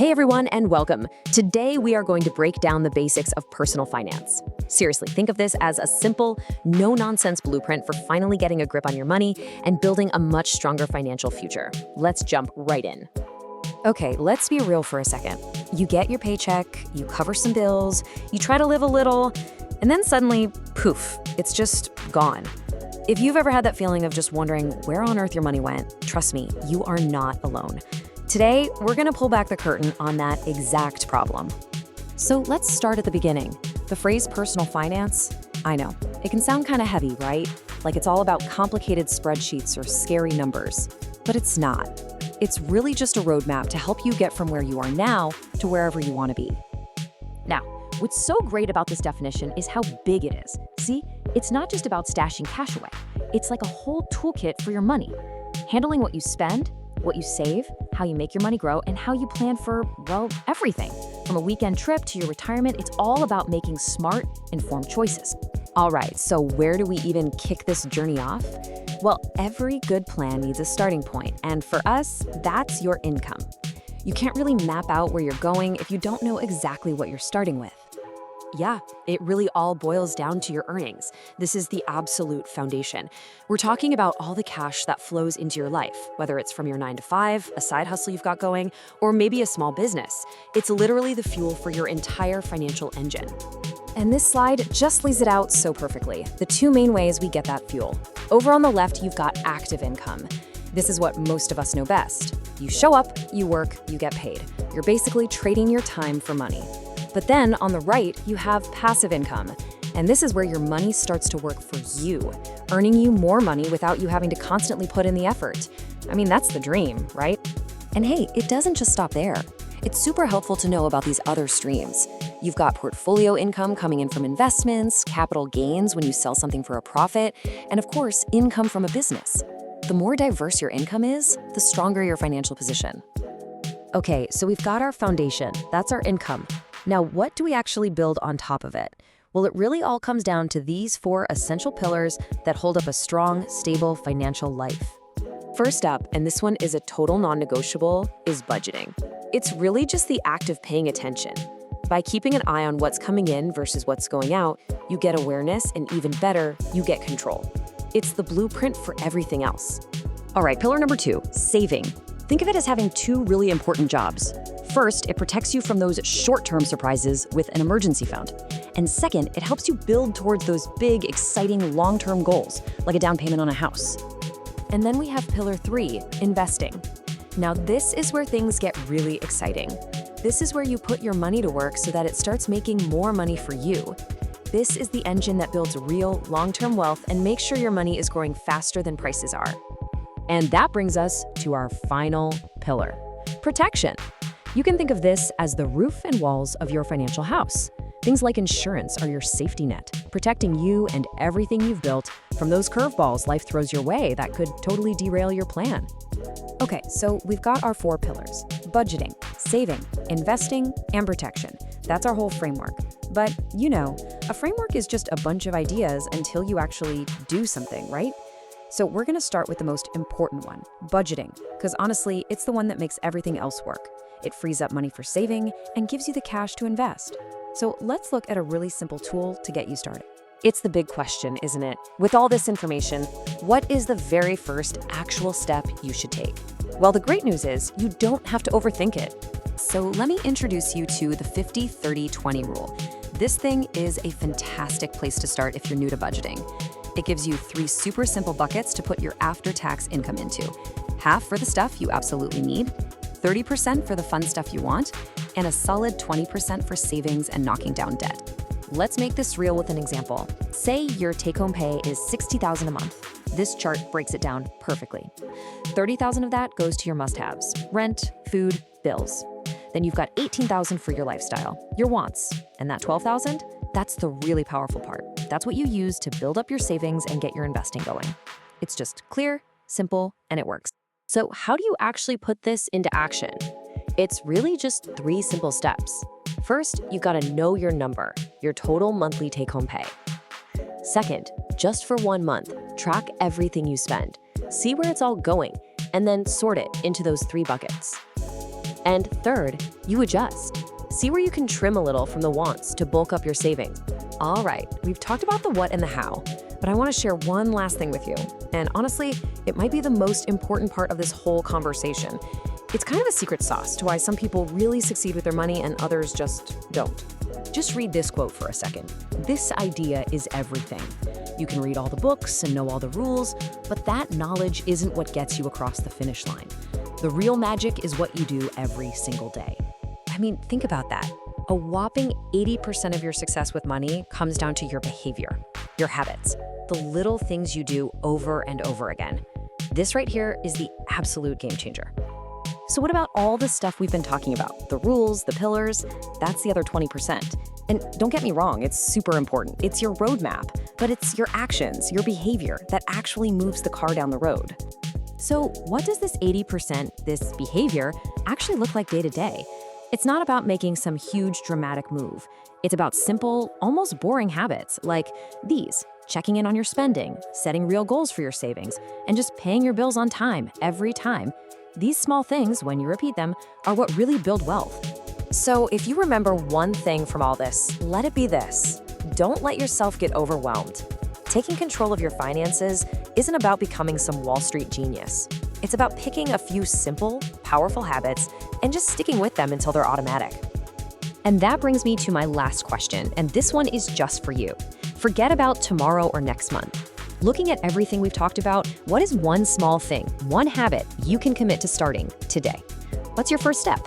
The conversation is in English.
Hey everyone, and welcome. Today we are going to break down the basics of personal finance. Seriously, think of this as a simple, no-nonsense blueprint for finally getting a grip on your money and building a much stronger financial future. Let's jump right in. Okay, let's be real for a second. You get your paycheck, you cover some bills, you try to live a little, and then suddenly, poof, it's just gone. If you've ever had that feeling of just wondering where on earth your money went, trust me, you are not alone. Today, we're going to pull back the curtain on that exact problem. So let's start at the beginning. The phrase personal finance, I know, it can sound kind of heavy, right? Like it's all about complicated spreadsheets or scary numbers. But it's not. It's really just a roadmap to help you get from where you are now to wherever you want to be. Now, what's so great about this definition is how big it is. See, it's not just about stashing cash away. It's like a whole toolkit for your money. Handling what you spend, what you save, how you make your money grow, and how you plan for, well, everything. From a weekend trip to your retirement, it's all about making smart, informed choices. All right, so where do we even kick this journey off? Well, every good plan needs a starting point, and for us, that's your income. You can't really map out where you're going if you don't know exactly what you're starting with. Yeah, it really all boils down to your earnings. This is the absolute foundation. We're talking about all the cash that flows into your life, whether it's from your 9 to 5, a side hustle you've got going, or maybe a small business. It's literally the fuel for your entire financial engine. And this slide just lays it out so perfectly. The two main ways we get that fuel. Over on the left, you've got active income. This is what most of us know best. You show up, you work, you get paid. You're basically trading your time for money. But then on the right, you have passive income. And this is where your money starts to work for you, earning you more money without you having to constantly put in the effort. I mean, that's the dream, right? And hey, it doesn't just stop there. It's super helpful to know about these other streams. You've got portfolio income coming in from investments, capital gains when you sell something for a profit, and of course, income from a business. The more diverse your income is, the stronger your financial position. Okay, so we've got our foundation. That's our income. Now, what do we actually build on top of it? Well, it really all comes down to these 4 essential pillars that hold up a strong, stable financial life. First up, and this one is a total non-negotiable, is budgeting. It's really just the act of paying attention. By keeping an eye on what's coming in versus what's going out, you get awareness, and even better, you get control. It's the blueprint for everything else. All right, pillar number 2, saving. Think of it as having 2 really important jobs. First, it protects you from those short-term surprises with an emergency fund. And second, it helps you build towards those big, exciting long-term goals, like a down payment on a house. And then we have pillar 3, investing. Now, this is where things get really exciting. This is where you put your money to work so that it starts making more money for you. This is the engine that builds real, long-term wealth and makes sure your money is growing faster than prices are. And that brings us to our final pillar, protection. You can think of this as the roof and walls of your financial house. Things like insurance are your safety net, protecting you and everything you've built from those curveballs life throws your way that could totally derail your plan. Okay, so we've got our 4 pillars: budgeting, saving, investing, and protection. That's our whole framework. But you know, a framework is just a bunch of ideas until you actually do something, right? So we're going to start with the most important one, budgeting, because honestly, it's the one that makes everything else work. It frees up money for saving and gives you the cash to invest. So let's look at a really simple tool to get you started. It's the big question, isn't it? With all this information, what is the very first actual step you should take? Well, the great news is you don't have to overthink it. So let me introduce you to the 50-30-20 rule. This thing is a fantastic place to start if you're new to budgeting. It gives you 3 super simple buckets to put your after-tax income into. Half for the stuff you absolutely need, 30% for the fun stuff you want, and a solid 20% for savings and knocking down debt. Let's make this real with an example. Say your take-home pay is $60,000 a month. This chart breaks it down perfectly. $30,000 of that goes to your must-haves: rent, food, bills. Then you've got $18,000 for your lifestyle, your wants, and that $12,000, that's the really powerful part. That's what you use to build up your savings and get your investing going. It's just clear, simple, and it works. So how do you actually put this into action? It's really just 3 simple steps. First, you gotta know your number, your total monthly take-home pay. Second, just for 1 month, track everything you spend. See where it's all going, and then sort it into those 3 buckets. And third, you adjust. See where you can trim a little from the wants to bulk up your savings. All right, we've talked about the what and the how, but I want to share one last thing with you. And honestly, it might be the most important part of this whole conversation. It's kind of a secret sauce to why some people really succeed with their money and others just don't. Just read this quote for a second. This idea is everything. You can read all the books and know all the rules, but that knowledge isn't what gets you across the finish line. The real magic is what you do every single day. I mean, think about that. A whopping 80% of your success with money comes down to your behavior, your habits, the little things you do over and over again. This right here is the absolute game changer. So what about all the stuff we've been talking about? The rules, the pillars, that's the other 20%. And don't get me wrong, it's super important. It's your roadmap, but it's your actions, your behavior that actually moves the car down the road. So what does this 80%, this behavior, actually look like day to day? It's not about making some huge dramatic move. It's about simple, almost boring habits like these: checking in on your spending, setting real goals for your savings, and just paying your bills on time every time. These small things, when you repeat them, are what really build wealth. So if you remember one thing from all this, let it be this: don't let yourself get overwhelmed. Taking control of your finances isn't about becoming some Wall Street genius. It's about picking a few simple, powerful habits and just sticking with them until they're automatic. And that brings me to my last question, and this one is just for you. Forget about tomorrow or next month. Looking at everything we've talked about, what is one small thing, one habit you can commit to starting today? What's your first step?